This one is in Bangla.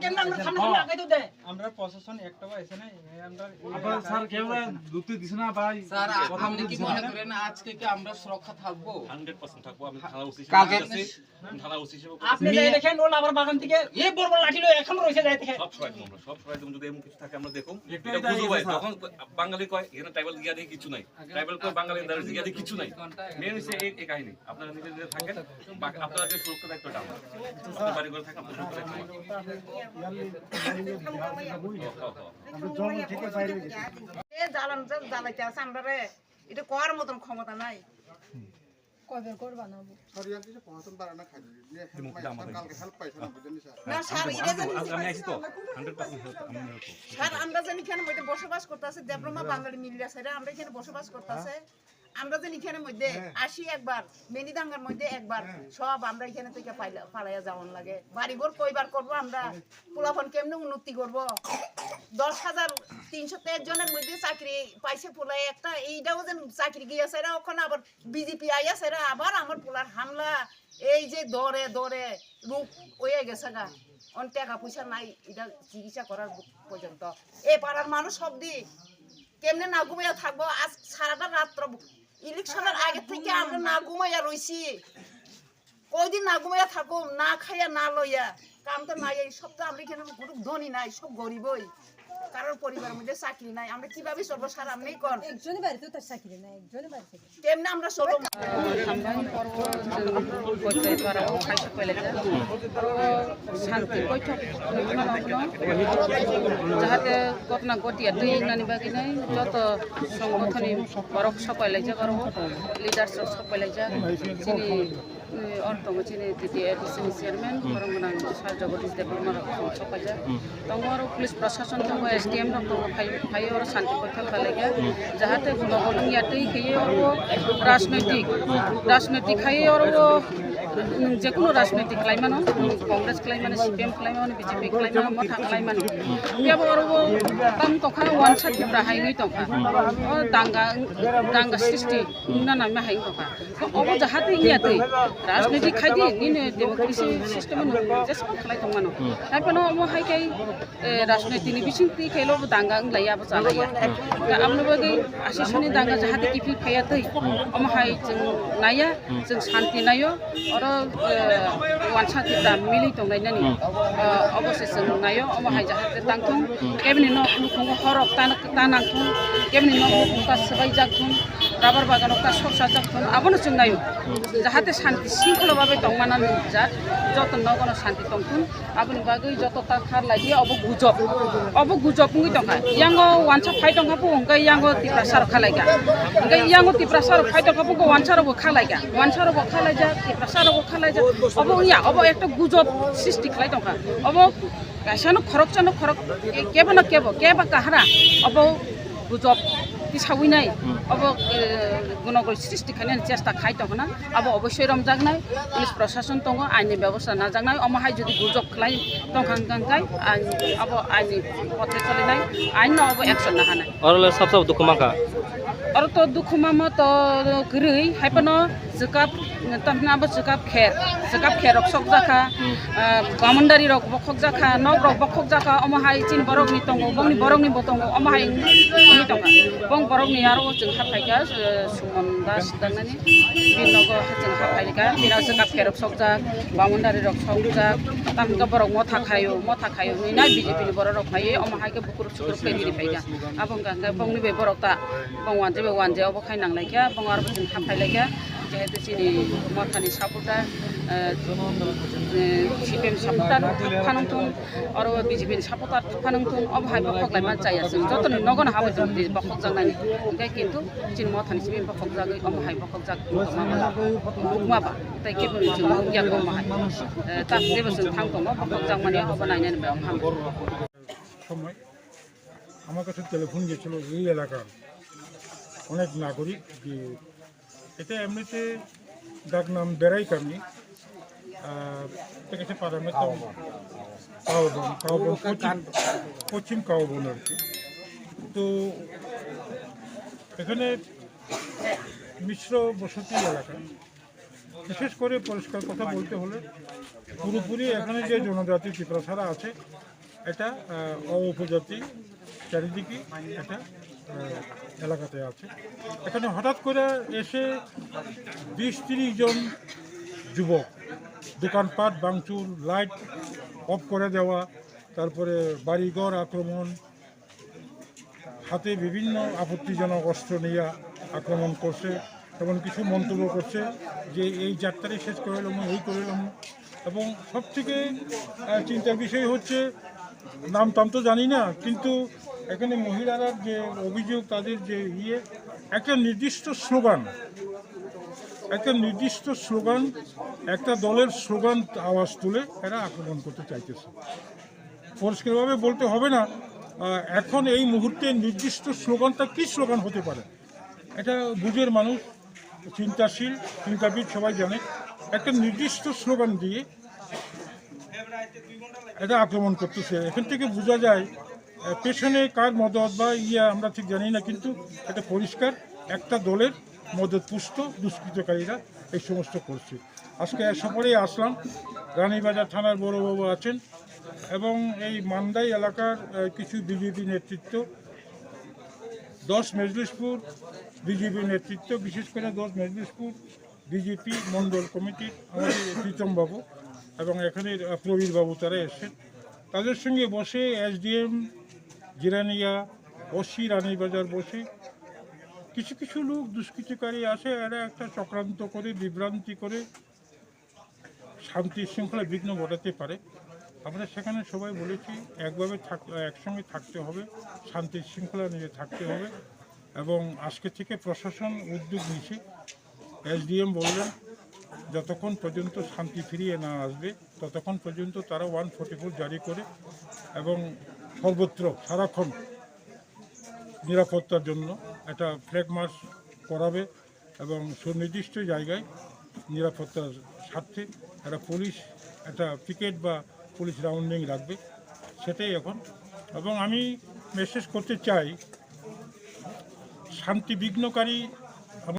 কেমন আমরা সামনে আগে তো দে আমরা প্রশাসন একটাও এসে নাই আমরা আপনারা স্যার কেউ দুটি দিছ না ভাই স্যার আপনি কি মনে করেন আজকে কি আমরা সুরক্ষা থাকবো 100% থাকবো। আমি থানা ওসি কালকে থানা ওসি হিসেবে আপনি যাই দেখেন ওল আবার বাগান থেকে এই বড় বড় লাঠি লয়ে এখন রইছে যাই দেখেন সব সবাই আমরা সব সবাই যদি এমন কিছু থাকে আমরা দেখুন একটু এটা এটাই বুঝো ভাই আছে, তখন বাঙালি কয় এখানে ট্রাইবাল গিয়া দিয়ে কিছু নাই, ট্রাইবাল কয় বাঙালি দ্বারা গিয়া দিয়ে কিছু নাই। মেন হচ্ছে এই কাহিনী আপনারা নিজেদের থাকেন, আপনারা যে সুরক্ষা দায়িত্বটা আমার আপনার বাড়ি করে থাকেন, আপনার সুরক্ষা জ্বালাইতে আছে আমরা রে এটা করার মতন ক্ষমতা নাই কবে করবা না না স্যার এটা জানি আমি আছি তো 100% স্যার আমরা জানি এখানে মধ্যে বসবাস করতেছে দেবরমা বাঙালি মিলিয়া স্যার আমরা এখানে বসবাস করতেছে আমরা জানি এখানে মধ্যে আসি একবার মেনিদাঙ্গার মধ্যে একবার সব আমরা এখানে থেকে পালাইয়া যাওয়ার লাগে বাড়িঘর কয়বার করবো আমরা পোলাপন কেমনে উন্নতি করবো 10,323 জনের মধ্যে চাকরি পাইছে পোলাই একটা এইটাও যেন চাকরি গিয়েছে ওখানে আবার বিজেপি আইয়াছে আবার আমার পোলার হামলা এই যে দরে দরে রূপ হয়ে গেছে গা অনেক টাকা পয়সা নাই এটা চিকিৎসা করার পর্যন্ত এই পাড়ার মানুষ সব দিক কেমনে না ঘুমাইয়া থাকবো আজ সারাটা রাত্র ইলেকশনের আগে থেকে আমরা না ঘুমাইয়া রইছি কয়দিন না ঘুমাইয়া থাকুম না খাইয়া না লইয়া কাম তো নাই এই সব তো আমরা এখানে কোনো ধনী নাই সব গরিবই কারোর পরিবারের মধ্যে চাকরি নাই আমরা কিভাবে চলবো সার আপনি কোন একজনই বাড়িতে তার চাকরি নাই একজনই বাড়িতে কেমনে আমরা চলবো শান্তি বৈঠক যাহাতে ঘটনা ঘটিয়া দুই নানি বাকি নাই যত সংগঠনী বরফ সবাই লাইজা করব লিডার্স সবাই লাইজা চিনি অর্থম চিনি দিদি এডিসিনি চেয়ারম্যান করমগনাং সার জগদীশ দেববর্মা সবাই যা দङ आरो पुलिस प्रशासन दङ एसडीएम दङ फायो आरो शान्ति बैठक खालायगा जाहाथे नगरनिया दै खैयो आरो राजनैतिक खायो आरो जेकुनु राजनैतिक खालायमानो कांग्रेस खालायमानो सीपीएम खालायमानो बीजेपी खालायमानो मथा खालायमानो बेयाव आरो ताम तखा वान साइडनिफ्राय हायगै तखा दांगा सृष्टि नाना हाय तखा अब जाहाथे इया दै राजनैतिक खायदि निनो डेमोक्रेसि सिस्टेम जेसेबां खालाय दंमानो नायफानो म हायखाय राजनैतिकनि बिथिंनि खायल' दांगा लायाबो जालाया आमनोबो आसिसनि दांगा जाहाथे किफिल फाया दै अमहाय जों नाया जों शान्ति नायो आरो वानसातिफ्रा मिलै दंनायनानि अबश्य जों नायो अमहाय जाहाथे तांथुं केबनि न लुखुंग हरक तानांथुं केबनि न लुखुंगा सबाय जागथुं राबार बागानाव ता सरसा जागथुं आबनो जों नायो जाहाथे शान्ति शृंखलाभाबे दंमानानै जा যত নগণ শান্তি দंथुं आबनि बागै जत ताखार लायदि अब गुजब मुइ दंखा यांगो वानसा फाइ दंखा बुंगा यांगो तिप्रासार खालायगा इंगा यांगो तिप्रासार फाइ दंखा बुंगा वानसारबो खालायगा वानसारबो खालायजा तिप्रासारबो खालायजा अब एकटा गुजब सृष्टि खालाय दंखा अब गासानो खरक केबा काहारा अब गुजब सावैनाय अब गुनगल सृष्टि खालायनायनि चेष्टा खाय दंना अब अबश्य रमजागनाय पुलिस प्रशासन दङ आइननि व्यवस्था नाजानाय अमाहाय जुदि गुजब खालाय दंखांगाय अब आइननि पथे चलिनाय आइन अब एक्सन ना हानाय अरले सब दुखुमाखा और तो दुखुमामा तो गरै हायपनो जकाब तमनाबो जकाब खेर रक्सक जाखा गामनदारि रक बखक जाखा नग रक बखक जाखा अमाहाय चिन बरकनि दङ बंनि बरकनि बतङ अमाहाय नि दङ बं बरकनि आरो जों हाफायगा सुमन दास दांनानि बिनग जों हाफायगा बिना जकाब खेर रक्सक जाक गामनदारि रक्सक जाक तामगा बरक मथा खायो नि ना बीजेपी नि बरक फायो अमाहाय के बुकुर सुकुर फेरि फायगा आबं गांगा बंनि बे बरकता बंवान जेबो वानजेयावबो खायनांलायगा बं आरो जों हाफायलायगा जेहेतु चिनि मथानि सापर्टार सीपीएम सापर्टार फानंथुं आरो बीजेपी सापर्टार फानंथुं अब हाय बखगलाय मा जाया जों जतनि नगन हाबो जों बखग जांनानि ओंखाय किन्तु चिन मथानि सीपीएम बखग जागै अब हाय बखग जाग माबा ताय केबो जों गियान दं माहाय ता जेबो जों थांगौ बखग जांमानि अब नायनानै बे हाम সময় আমার কাছে টেলিফোন গিয়েছিল এই এলাকার অনেক নাগরিক যে এটা এমনিতে ডাক নাম বেড়াই কামনি এটা পারামে কাউবন পশ্চিম কাউবন আর কি। তো এখানে মিশ্র বসতি এলাকা, বিশেষ করে পরিষ্কার কথা বলতে হলে পুরোপুরি এখানে যে জনজাতি ত্রিপুরা আছে এটা উপজাতি চারিদিকে এটা এলাকাতে আছে। এখানে হঠাৎ করে এসে 20-30 জন যুবক দোকানপাট ভাঙচুর, লাইট অফ করে দেওয়া, তারপরে বাড়িঘর আক্রমণ, হাতে বিভিন্ন আপত্তিজনক অস্ত্র নিয়ে আক্রমণ করছে এবং কিছু মন্তব্য করছে যে এই যাত্রাটি শেষ করে এলাম, এই করে এলাম। এবং সবথেকে চিন্তার বিষয় হচ্ছে, নাম টাম তো জানি না, কিন্তু এখানে মহিলারা যে অভিযোগ, তাদের যে একটা নির্দিষ্ট স্লোগান, একটা দলের স্লোগান আওয়াজ তুলে এরা আক্রমণ করতে চাইতেছে। পরিষ্কারভাবে বলতে হবে না এখন এই মুহূর্তে নির্দিষ্ট স্লোগানটা কী স্লোগান হতে পারে, এটা বুঝের মানুষ, চিন্তাশীল, চিন্তাবিদ সবাই জানে। একটা নির্দিষ্ট স্লোগান দিয়ে এটা আক্রমণ করতেছে। এখান থেকে বোঝা যায় পেছনে কার মদত বা আমরা ঠিক জানি না, কিন্তু এটা পরিষ্কার একটা দলের মদতপুষ্ট দুষ্কৃতকারীরা এই সমস্ত করছে। আজকে সফরে আসলাম, রানীবাজার থানার বড়বাবু আছেন এবং এই মান্দাই এলাকার কিছু বিজেপি নেতৃত্ব, 10 মেজলিশপুর বিজেপি নেতৃত্ব, বিশেষ করে 10 মেজলিশপুর বিজেপি মণ্ডল কমিটির আমাদের প্রীতমবাবু এবং এখানে প্রবীরবাবু তারা এসেছেন। তাদের সঙ্গে বসে SDM জিরানিয়া, ওসি রানীবাজার বসে কিছু লোক দুষ্কৃতিকারী আসে, এরা একটা চক্রান্ত করে, বিভ্রান্তি করে শান্তি শৃঙ্খলা বিঘ্ন ঘটাতে পারে। আমরা সেখানে সবাই বলেছি একসঙ্গে থাকতে হবে, শান্তি শৃঙ্খলা নিয়ে থাকতে হবে এবং আজকে থেকে প্রশাসন উদ্যোগ নিচ্ছে। SDM বললেন যতক্ষণ পর্যন্ত শান্তি ফিরিয়ে না আসবে ততক্ষণ পর্যন্ত তারা 144 জারি করে এবং সর্বত্র সারাক্ষণ নিরাপত্তার জন্য একটা ফ্ল্যাগ মার্চ করাবে এবং সুনির্দিষ্ট জায়গায় নিরাপত্তার স্বার্থে একটা পুলিশ একটা পিকেট বা পুলিশ রাউন্ডিং রাখবে, সেটাই এখন। এবং আমি মেসেজ করতে চাই, শান্তি বিঘ্নকারী